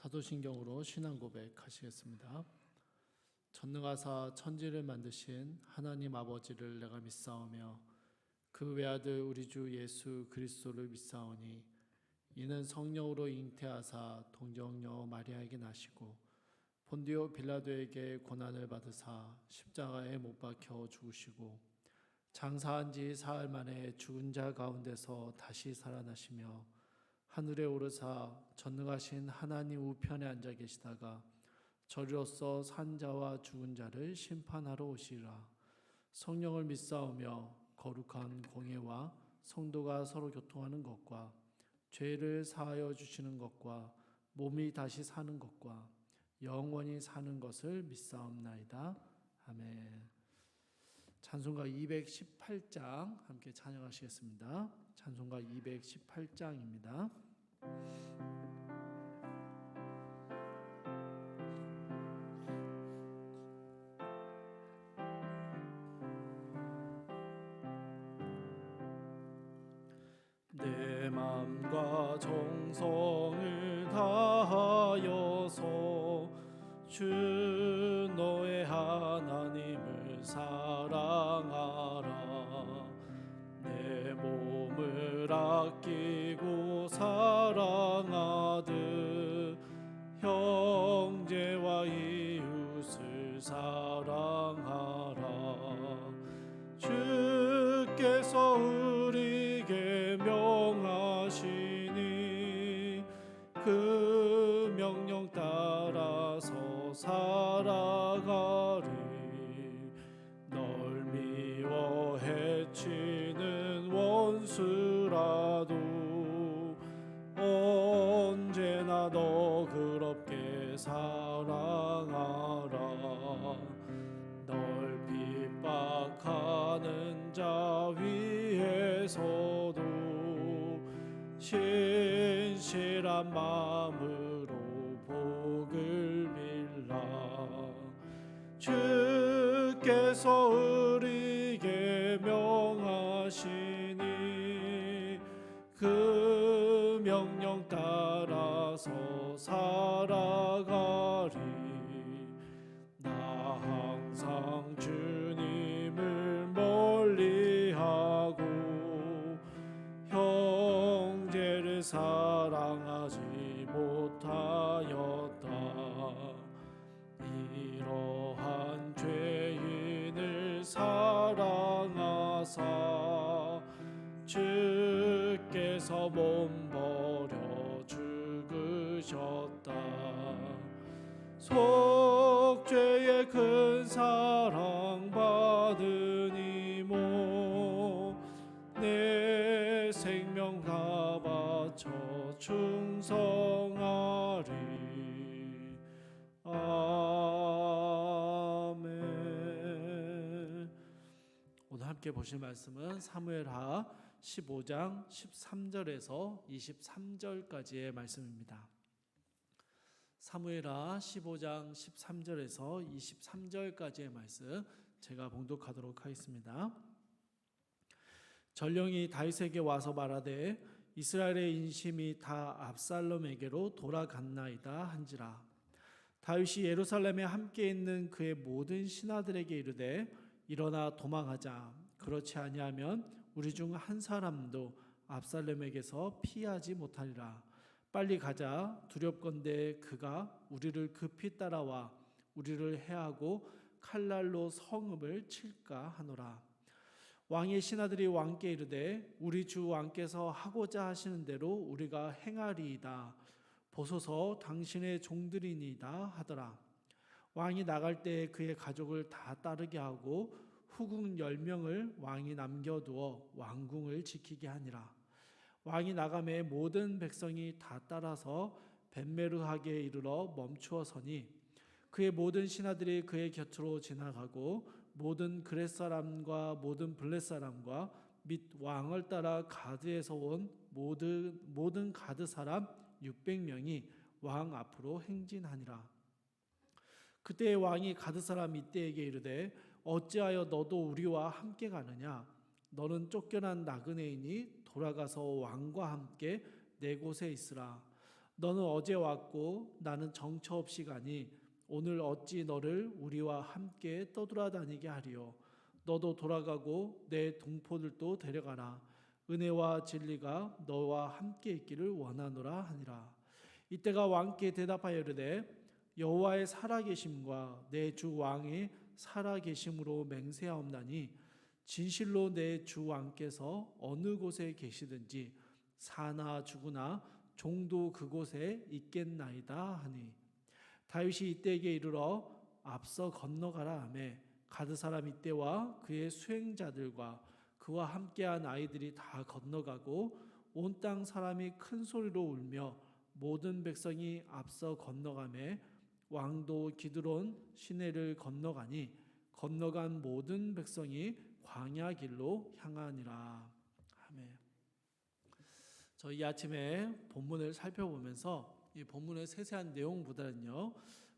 사도신경으로 신앙 고백하시겠습니다. 전능하사 천지를 만드신 하나님 아버지를 내가 믿사오며 그 외아들 우리 주 예수 그리스도를 믿사오니 이는 성령으로 잉태하사 동정녀 마리아에게 나시고 본디오 빌라도에게 고난을 받으사 십자가에 못 박혀 죽으시고 장사한 지 사흘 만에 죽은 자 가운데서 다시 살아나시며 하늘에 오르사 전능하신 하나님 우편에 앉아 계시다가 저리로서 산 자와 죽은 자를 심판하러 오시리라. 성령을 믿사오며 거룩한 공예와 성도가 서로 교통하는 것과 죄를 사하여 주시는 것과 몸이 다시 사는 것과 영원히 사는 것을 믿사옵나이다. 아멘. 찬송가 218장 함께 찬양하시겠습니다. 찬송가 218장입니다. 내 맘과 정성을 다하여서 주 너의 하나님을 사랑하라. 내 몸을 아끼고 사랑하듯 형제와 이웃을 사랑하라. 주께서 우리에게 명하시니 그 명령 따라서 살아가리. 널 미워 해치는 원수라도 언제나 너 그렇게 사랑하라. 널 핍박하는 자 위에서도 신실한 마음으로 복을 빌라. 주께서 우리에게 명하시니 그 명령 따라서 살아가리. 나 항상 주님을 멀리하고 형제를 사랑하지 못하였다. 이러한 죄인을 사랑하사 주께서 몸 버려 죽으셨다. 속죄의 큰 사랑 받으니모 내 생명 다 바쳐 충성하리. 아멘. 오늘 함께 보실 말씀은 사무엘하 15장 13절에서 23절까지의 말씀입니다. 사무엘하 15장 13절에서 23절까지의 말씀 제가 봉독하도록 하겠습니다. 전령이 다윗에게 와서 말하되 이스라엘의 인심이 다 압살롬에게로 돌아갔나이다 한지라. 다윗이 예루살렘에 함께 있는 그의 모든 신하들에게 이르되 일어나 도망하자. 그렇지 아니하면 우리 중 한 사람도 압살롬에게서 피하지 못하리라. 빨리 가자. 두렵건대 그가 우리를 급히 따라와 우리를 해하고 칼날로 성읍을 칠까 하노라. 왕의 신하들이 왕께 이르되 우리 주 왕께서 하고자 하시는 대로 우리가 행하리이다. 보소서 당신의 종들이니이다 하더라. 왕이 나갈 때 그의 가족을 다 따르게 하고 후궁 10명을 왕이 남겨두어 왕궁을 지키게 하니라. 왕이 나가매 모든 백성이 다 따라서 벳메르하게 이르러 멈추어 서니 그의 모든 신하들이 그의 곁으로 지나가고 모든 그렛 사람과 모든 블렛 사람과 및 왕을 따라 가드에서 온 모든 가드 사람 600명이 왕 앞으로 행진하니라. 그때 왕이 가드 사람 이때에게 이르되 어찌하여 너도 우리와 함께 가느냐? 너는 쫓겨난 나그네이니 돌아가서 왕과 함께 내 곳에 있으라. 너는 어제 왔고 나는 정처 없이 가니 오늘 어찌 너를 우리와 함께 떠돌아다니게 하리요. 너도 돌아가고 내 동포들도 데려가라. 은혜와 진리가 너와 함께 있기를 원하노라 하니라. 이때가 왕께 대답하여 이르되 여호와의 살아계심과 내 주 왕의 살아계심으로 맹세하옵나니 진실로 내 주 왕께서 어느 곳에 계시든지 사나 죽으나 종도 그곳에 있겠나이다 하니 다윗이 이때에게 이르러 앞서 건너가라 하며 가드 사람 이때와 그의 수행자들과 그와 함께한 아이들이 다 건너가고 온 땅 사람이 큰 소리로 울며 모든 백성이 앞서 건너가매 왕도 기드론 시내를 건너가니 건너간 모든 백성이 광야 길로 향하니라. 아멘. 저희 아침에 본문을 살펴보면서 이 본문의 세세한 내용보다는요,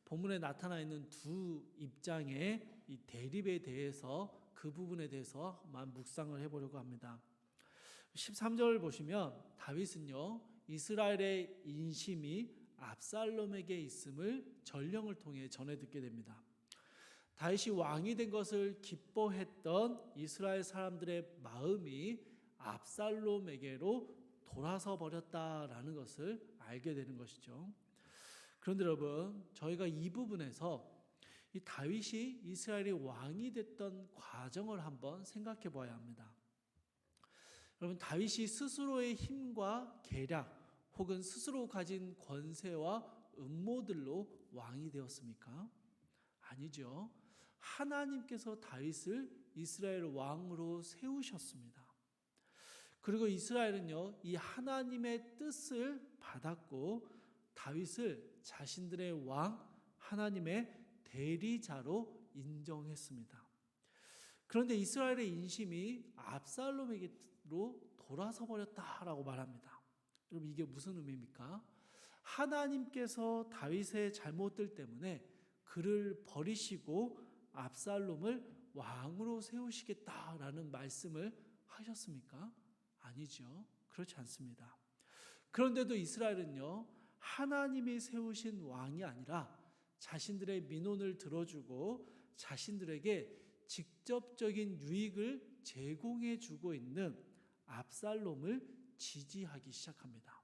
본문에 나타나 있는 두 입장의 이 대립에 대해서 그 부분에 대해서만 묵상을 해보려고 합니다. 13절 보시면 다윗은요, 이스라엘의 인심이 압살롬에게 있음을 전령을 통해 전해 듣게 됩니다. 다윗이 왕이 된 것을 기뻐했던 이스라엘 사람들의 마음이 압살롬에게로 돌아서 버렸다라는 것을 알게 되는 것이죠. 그런데 여러분, 저희가 이 부분에서 이 다윗이 이스라엘의 왕이 됐던 과정을 한번 생각해 봐야 합니다. 여러분, 다윗이 스스로의 힘과 계략 혹은 스스로 가진 권세와 음모들로 왕이 되었습니까? 아니죠. 하나님께서 다윗을 이스라엘 왕으로 세우셨습니다. 그리고 이스라엘은요, 이 하나님의 뜻을 받았고 다윗을 자신들의 왕, 하나님의 대리자로 인정했습니다. 그런데 이스라엘의 인심이 압살롬에게로 돌아서 버렸다라고 말합니다. 여러분, 이게 무슨 의미입니까? 하나님께서 다윗의 잘못들 때문에 그를 버리시고 압살롬을 왕으로 세우시겠다라는 말씀을 하셨습니까? 아니죠. 그렇지 않습니다. 그런데도 이스라엘은요, 하나님이 세우신 왕이 아니라 자신들의 민원을 들어주고 자신들에게 직접적인 유익을 제공해 주고 있는 압살롬을 지지하기 시작합니다.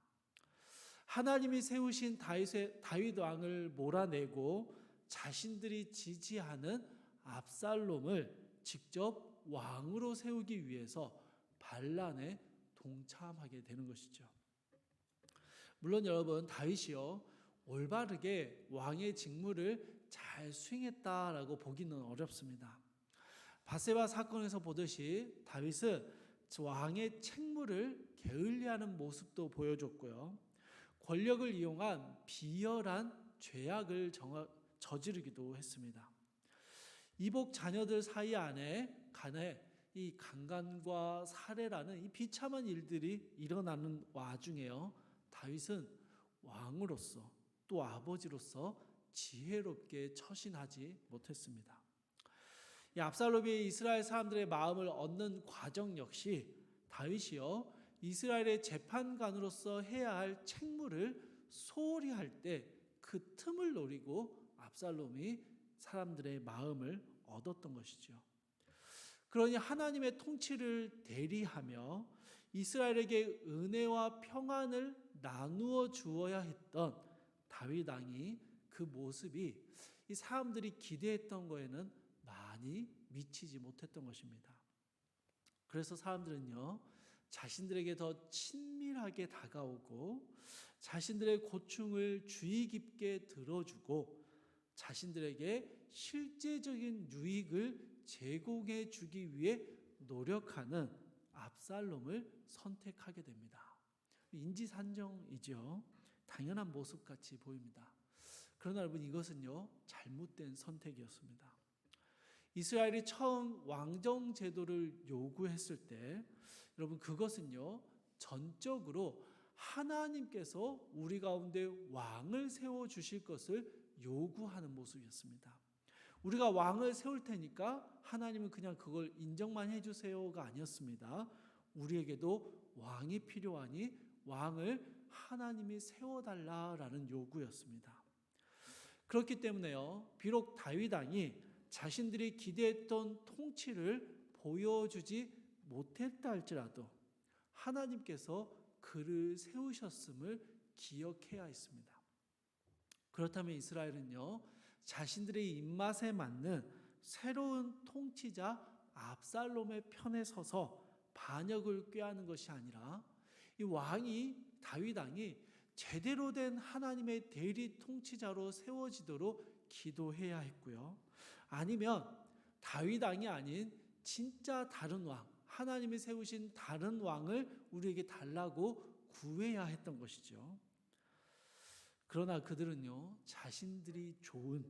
하나님이 세우신 다윗 왕을 몰아내고 자신들이 지지하는 압살롬을 직접 왕으로 세우기 위해서 반란에 동참하게 되는 것이죠. 물론 여러분, 다윗이요, 올바르게 왕의 직무를 잘 수행했다라고 보기는 어렵습니다. 바세바 사건에서 보듯이 다윗은 왕의 책무를 게을리하는 모습도 보여줬고요, 권력을 이용한 비열한 죄악을 저지르기도 했습니다. 이복 자녀들 사이 간에 이 강간과 살해라는 이 비참한 일들이 일어나는 와중에요, 다윗은 왕으로서 또 아버지로서 지혜롭게 처신하지 못했습니다. 이 압살롬이 이스라엘 사람들의 마음을 얻는 과정 역시 다윗이요, 이스라엘의 재판관으로서 해야 할 책무를 소홀히 할 때 그 틈을 노리고 압살롬이 사람들의 마음을 얻었던 것이죠. 그러니 하나님의 통치를 대리하며 이스라엘에게 은혜와 평안을 나누어 주어야 했던 다윗 왕이 그 모습이 이 사람들이 기대했던 거에는 많이 미치지 못했던 것입니다. 그래서 사람들은요, 자신들에게 더 친밀하게 다가오고 자신들의 고충을 주의 깊게 들어주고 자신들에게 실제적인 유익을 제공해 주기 위해 노력하는 압살롬을 선택하게 됩니다. 인지산정이죠. 당연한 모습같이 보입니다. 그러나 여러분, 이것은요, 잘못된 선택이었습니다. 이스라엘이 처음 왕정 제도를 요구했을 때 여러분, 그것은요, 전적으로 하나님께서 우리 가운데 왕을 세워주실 것을 요구하는 모습이었습니다. 우리가 왕을 세울 테니까 하나님은 그냥 그걸 인정만 해주세요가 아니었습니다. 우리에게도 왕이 필요하니 왕을 하나님이 세워달라라는 요구였습니다. 그렇기 때문에요, 비록 다윗 왕이 자신들이 기대했던 통치를 보여주지 못했다 할지라도 하나님께서 그를 세우셨음을 기억해야 했습니다. 그렇다면 이스라엘은요, 자신들의 입맛에 맞는 새로운 통치자 압살롬의 편에 서서 반역을 꾀하는 것이 아니라 이 왕이, 다윗 왕이 제대로 된 하나님의 대리 통치자로 세워지도록 기도해야 했고요. 아니면 다윗 왕이 아닌 진짜 다른 왕, 하나님이 세우신 다른 왕을 우리에게 달라고 구해야 했던 것이죠. 그러나 그들은요, 자신들이 좋은,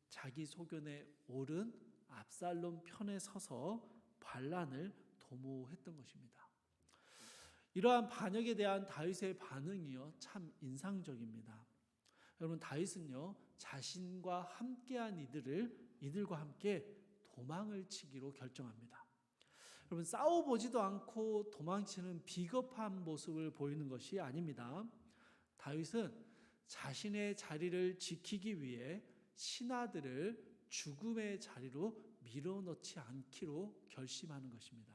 자기 소견에 옳은 압살롬 편에 서서 반란을 도모했던 것입니다. 이러한 반역에 대한 다윗의 반응이요, 참 인상적입니다. 여러분, 다윗은요, 자신과 함께한 이들과 함께 도망을 치기로 결정합니다. 여러분, 싸워보지도 않고 도망치는 비겁한 모습을 보이는 것이 아닙니다. 다윗은 자신의 자리를 지키기 위해 신하들을 죽음의 자리로 밀어넣지 않기로 결심하는 것입니다.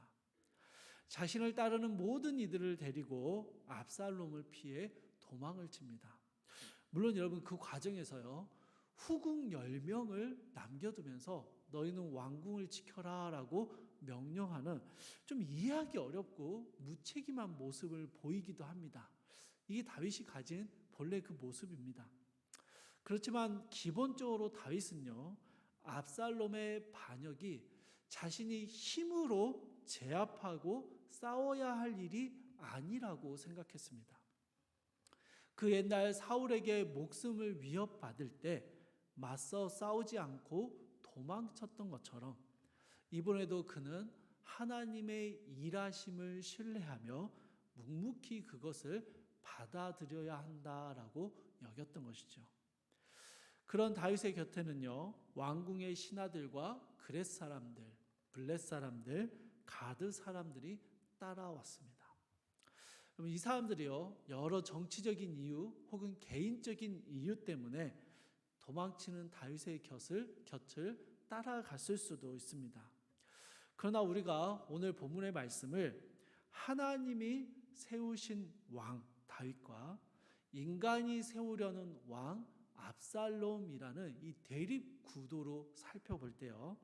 자신을 따르는 모든 이들을 데리고 압살롬을 피해 도망을 칩니다. 물론 여러분, 그 과정에서요, 후궁 10명을 남겨두면서 너희는 왕궁을 지켜라 라고 명령하는 좀 이해하기 어렵고 무책임한 모습을 보이기도 합니다. 이게 다윗이 가진 본래 그 모습입니다. 그렇지만 기본적으로 다윗은요, 압살롬의 반역이 자신이 힘으로 제압하고 싸워야 할 일이 아니라고 생각했습니다. 그 옛날 사울에게 목숨을 위협받을 때 맞서 싸우지 않고 도망쳤던 것처럼 이번에도 그는 하나님의 일하심을 신뢰하며 묵묵히 그것을 받아들여야 한다라고 여겼던 것이죠. 그런 다윗의 곁에는요, 왕궁의 신하들과 그렛 사람들, 블렛 사람들, 가드 사람들이 따라왔습니다. 이 사람들이요, 여러 정치적인 이유 혹은 개인적인 이유 때문에 도망치는 다윗의 곁을 따라갔을 수도 있습니다. 그러나 우리가 오늘 본문의 말씀을 하나님이 세우신 왕 다윗과 인간이 세우려는 왕 압살롬이라는 이 대립 구도로 살펴볼 때요,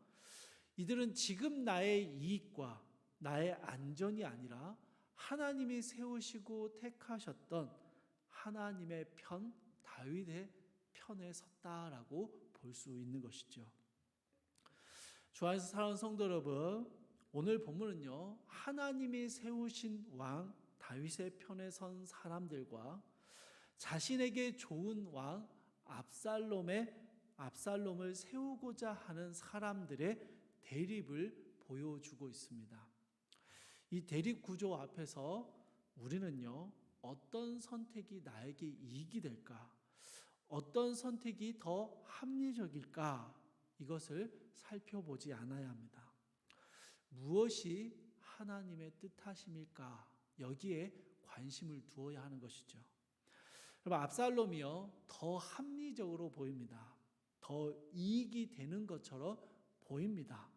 이들은 지금 나의 이익과 나의 안전이 아니라 하나님이 세우시고 택하셨던 하나님의 편, 다윗의 편에 섰다라고 볼 수 있는 것이죠. 주 안에서 사랑하는 성도 여러분, 오늘 본문은요, 하나님이 세우신 왕 다윗의 편에 선 사람들과 자신에게 좋은 왕 압살롬을 세우고자 하는 사람들의 대립을 보여주고 있습니다. 이 대립 구조 앞에서 우리는요, 어떤 선택이 나에게 이익이 될까? 어떤 선택이 더 합리적일까? 이것을 살펴보지 않아야 합니다. 무엇이 하나님의 뜻하심일까? 여기에 관심을 두어야 하는 것이죠. 여러분, 압살롬이요, 더 합리적으로 보입니다. 더 이익이 되는 것처럼 보입니다.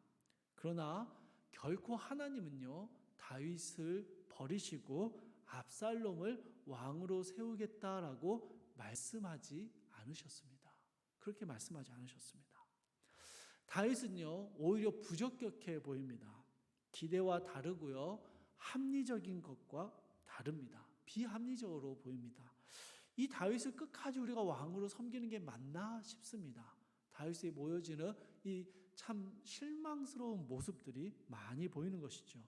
그러나 결코 하나님은요, 다윗을 버리시고 압살롬을 왕으로 세우겠다라고 말씀하지 않으셨습니다. 그렇게 말씀하지 않으셨습니다. 다윗은요, 오히려 부적격해 보입니다. 기대와 다르고요, 합리적인 것과 다릅니다. 비합리적으로 보입니다. 이 다윗을 끝까지 우리가 왕으로 섬기는 게 맞나 싶습니다. 다윗에 보여지는 이 참 실망스러운 모습들이 많이 보이는 것이죠.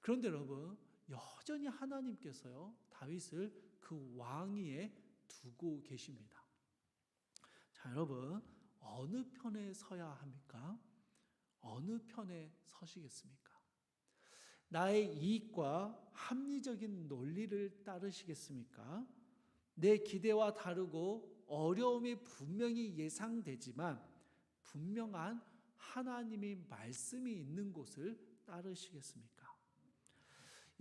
그런데 여러분, 여전히 하나님께서요, 다윗을 그 왕위에 두고 계십니다. 자, 여러분, 어느 편에 서야 합니까? 어느 편에 서시겠습니까? 나의 이익과 합리적인 논리를 따르시겠습니까? 내 기대와 다르고 어려움이 분명히 예상되지만 분명한 하나님의 말씀이 있는 곳을 따르시겠습니까?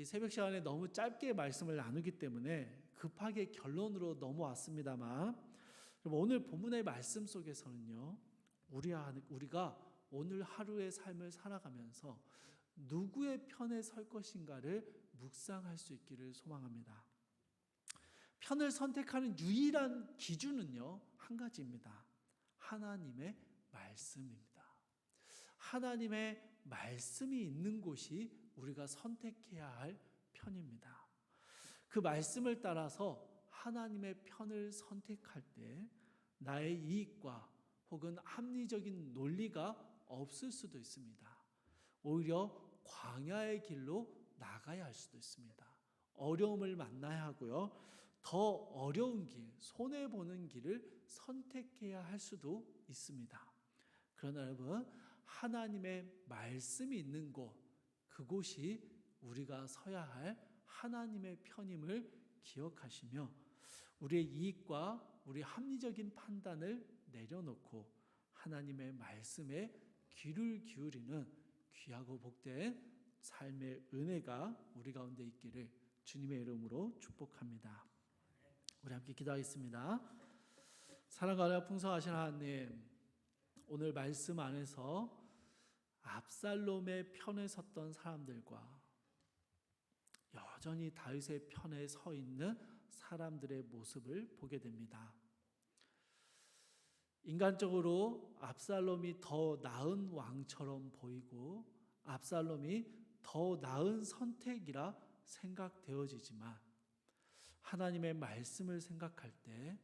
이 새벽 시간에 너무 짧게 말씀을 나누기 때문에 급하게 결론으로 넘어왔습니다만, 오늘 본문의 말씀 속에서는요, 우리가 오늘 하루의 삶을 살아가면서 누구의 편에 설 것인가를 묵상할 수 있기를 소망합니다. 편을 선택하는 유일한 기준은요, 한 가지입니다. 하나님의 말씀입니다. 하나님의 말씀이 있는 곳이 우리가 선택해야 할 편입니다. 그 말씀을 따라서 하나님의 편을 선택할 때 나의 이익과 혹은 합리적인 논리가 없을 수도 있습니다. 오히려 광야의 길로 나가야 할 수도 있습니다. 어려움을 만나야 하고요. 더 어려운 길, 손해보는 길을 선택해야 할 수도 있습니다. 그러나 여러분, 하나님의 말씀이 있는 곳, 그곳이 우리가 서야 할 하나님의 편임을 기억하시며 우리의 이익과 우리 합리적인 판단을 내려놓고 하나님의 말씀에 귀를 기울이는 귀하고 복된 삶의 은혜가 우리 가운데 있기를 주님의 이름으로 축복합니다. 우리 함께 기도하겠습니다. 사랑하며 풍성하신 하나님, 오늘 말씀 안에서 압살롬의 편에 섰던 사람들과 여전히 다윗의 편에 서 있는 사람들의 모습을 보게 됩니다. 인간적으로 압살롬이 더 나은 왕처럼 보이고 압살롬이 더 나은 선택이라 생각되어지지만 하나님의 말씀을 생각할 때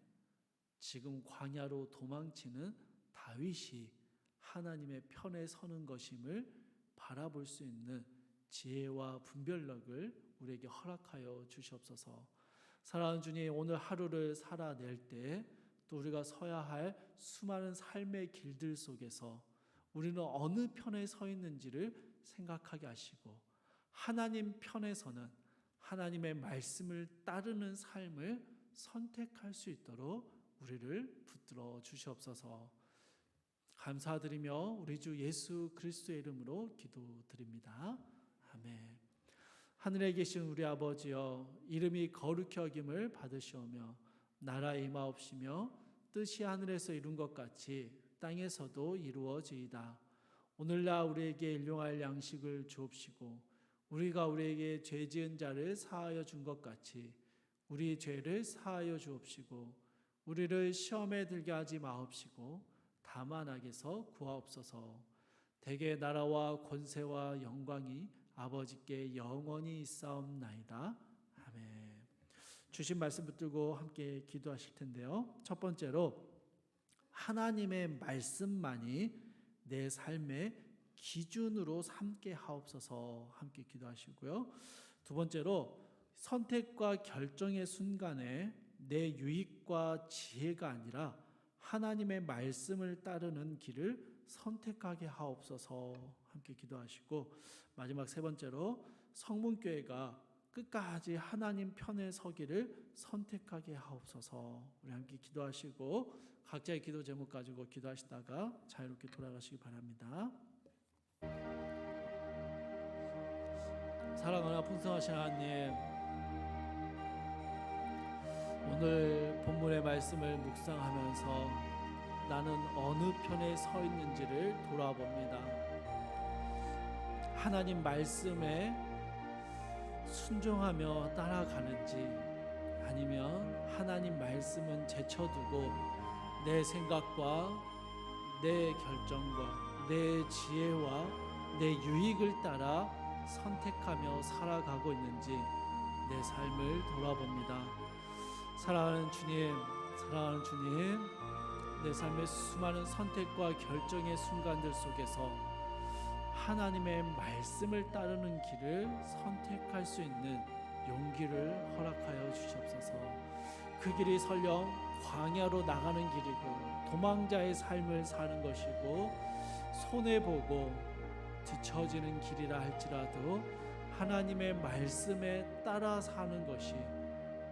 지금 광야로 도망치는 다윗이 하나님의 편에 서는 것임을 바라볼 수 있는 지혜와 분별력을 우리에게 허락하여 주시옵소서. 사랑하는 주님, 오늘 하루를 살아낼 때 또 우리가 서야 할 수많은 삶의 길들 속에서 우리는 어느 편에 서 있는지를 생각하게 하시고 하나님 편에서는 하나님의 말씀을 따르는 삶을 선택할 수 있도록 우리를 붙들어 주시옵소서. 감사드리며 우리 주 예수 그리스도의 이름으로 기도드립니다. 아멘. 하늘에 계신 우리 아버지여, 이름이 거룩히 여김을 받으시오며 나라에 임하옵시며 뜻이 하늘에서 이룬 것 같이 땅에서도 이루어지이다. 오늘날 우리에게 일용할 양식을 주옵시고 우리가 우리에게 죄 지은 자를 사하여 준 것 같이 우리 죄를 사하여 주옵시고 우리를 시험에 들게 하지 마옵시고 다만 악에서 구하옵소서. 대개 나라와 권세와 영광이 아버지께 영원히 있사옵나이다. 아멘. 주신 말씀 붙들고 함께 기도하실 텐데요. 첫 번째로 하나님의 말씀만이 내 삶의 기준으로 삼게 하옵소서 함께 기도하시고요. 두 번째로 선택과 결정의 순간에 내 유익과 지혜가 아니라 하나님의 말씀을 따르는 길을 선택하게 하옵소서 함께 기도하시고, 마지막 세 번째로 성문교회가 끝까지 하나님 편에 서기를 선택하게 하옵소서. 우리 함께 기도하시고 각자의 기도 제목 가지고 기도하시다가 자유롭게 돌아가시기 바랍니다. 사랑하나 풍성하신 하나님, 오늘 본문의 말씀을 묵상하면서 나는 어느 편에 서 있는지를 돌아봅니다. 하나님 말씀에 순종하며 따라가는지 아니면 하나님 말씀은 제쳐두고 내 생각과 내 결정과 내 지혜와 내 유익을 따라 선택하며 살아가고 있는지 내 삶을 돌아봅니다. 사랑하는 주님, 사랑하는 주님, 내 삶의 수많은 선택과 결정의 순간들 속에서 하나님의 말씀을 따르는 길을 선택할 수 있는 용기를 허락하여 주시옵소서. 그 길이 설령 광야로 나가는 길이고 도망자의 삶을 사는 것이고 손해보고 뒤처지는 길이라 할지라도 하나님의 말씀에 따라 사는 것이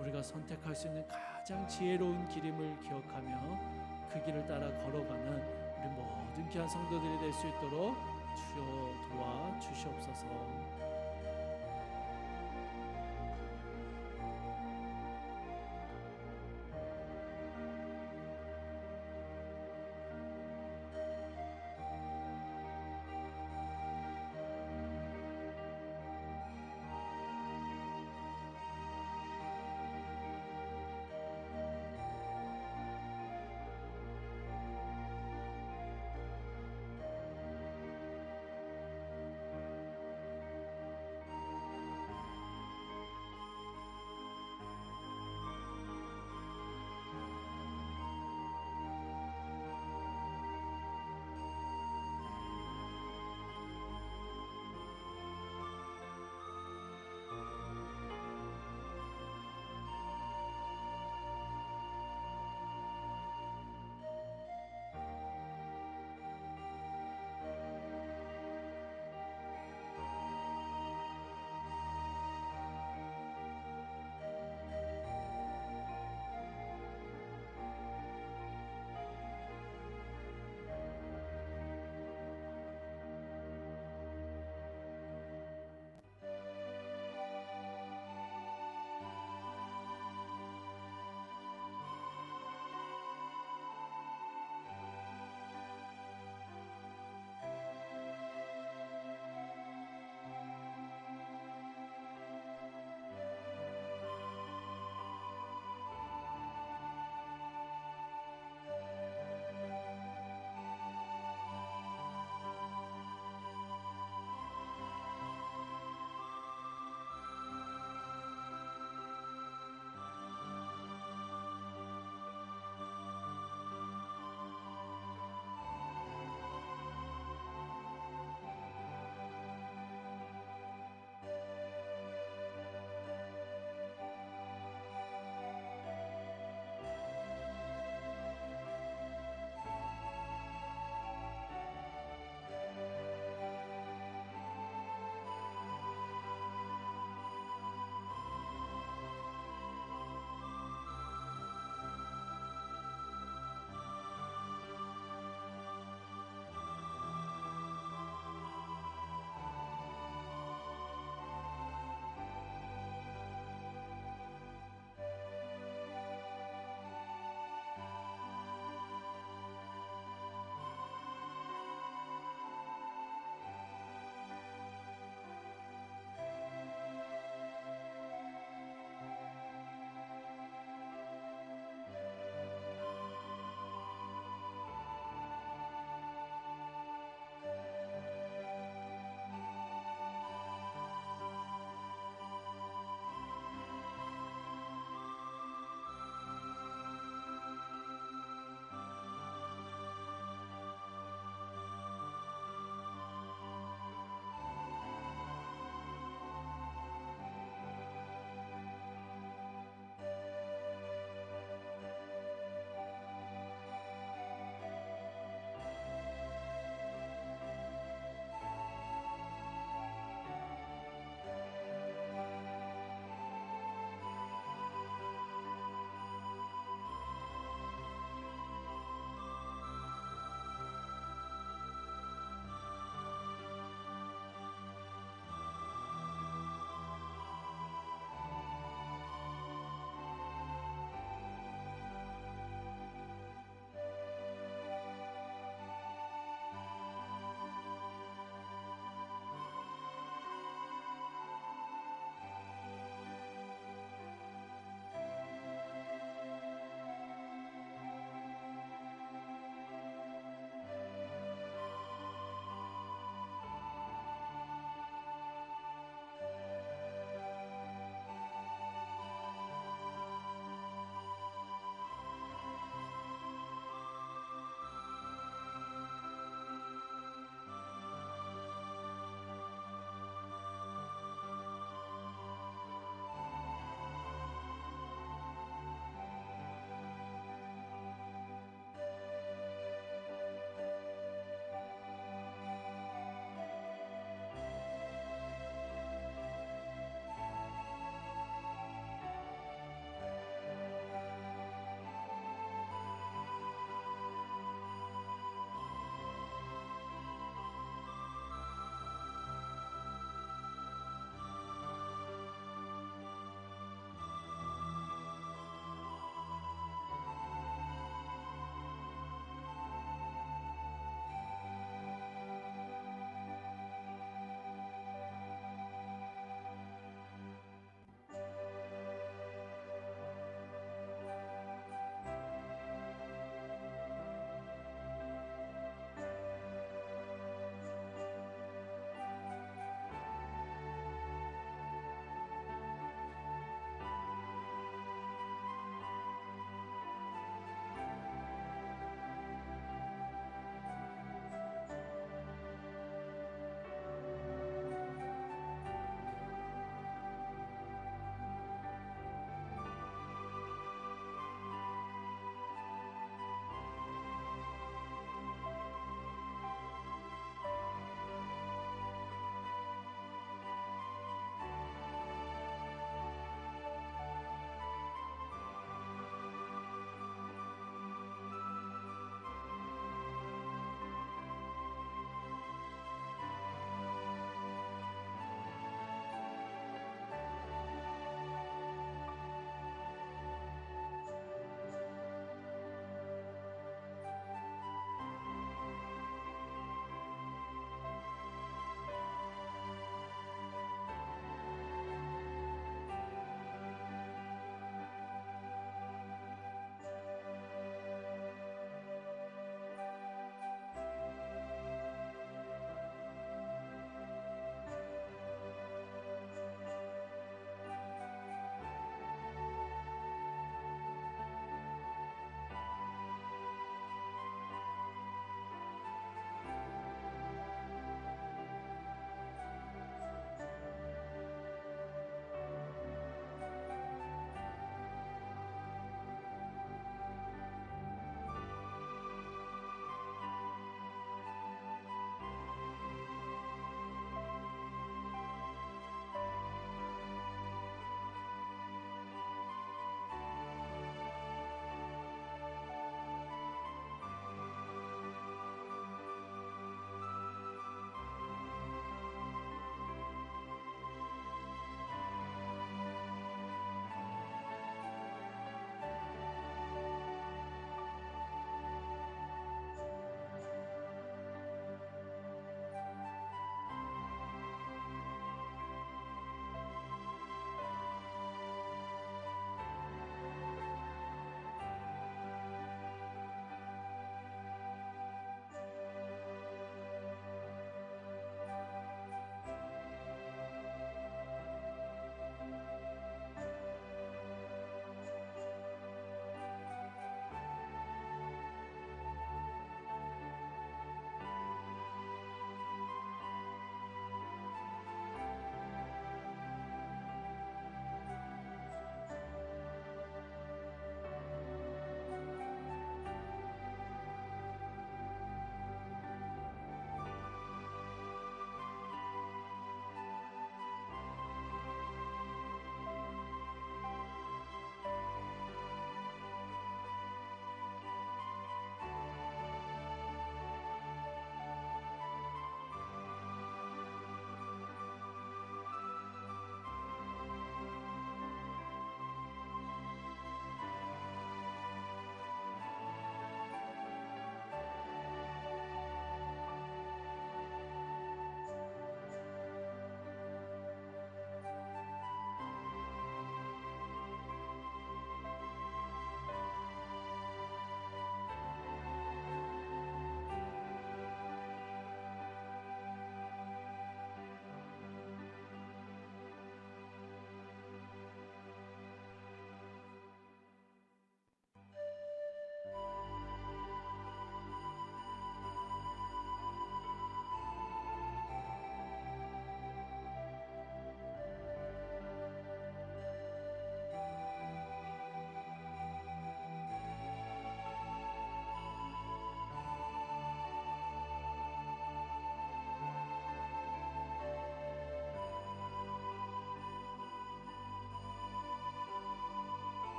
우리가 선택할 수 있는 가장 지혜로운 길임을 기억하며 그 길을 따라 걸어가는 우리 모든 귀한 성도들이 될 수 있도록 주여 도와 주시옵소서.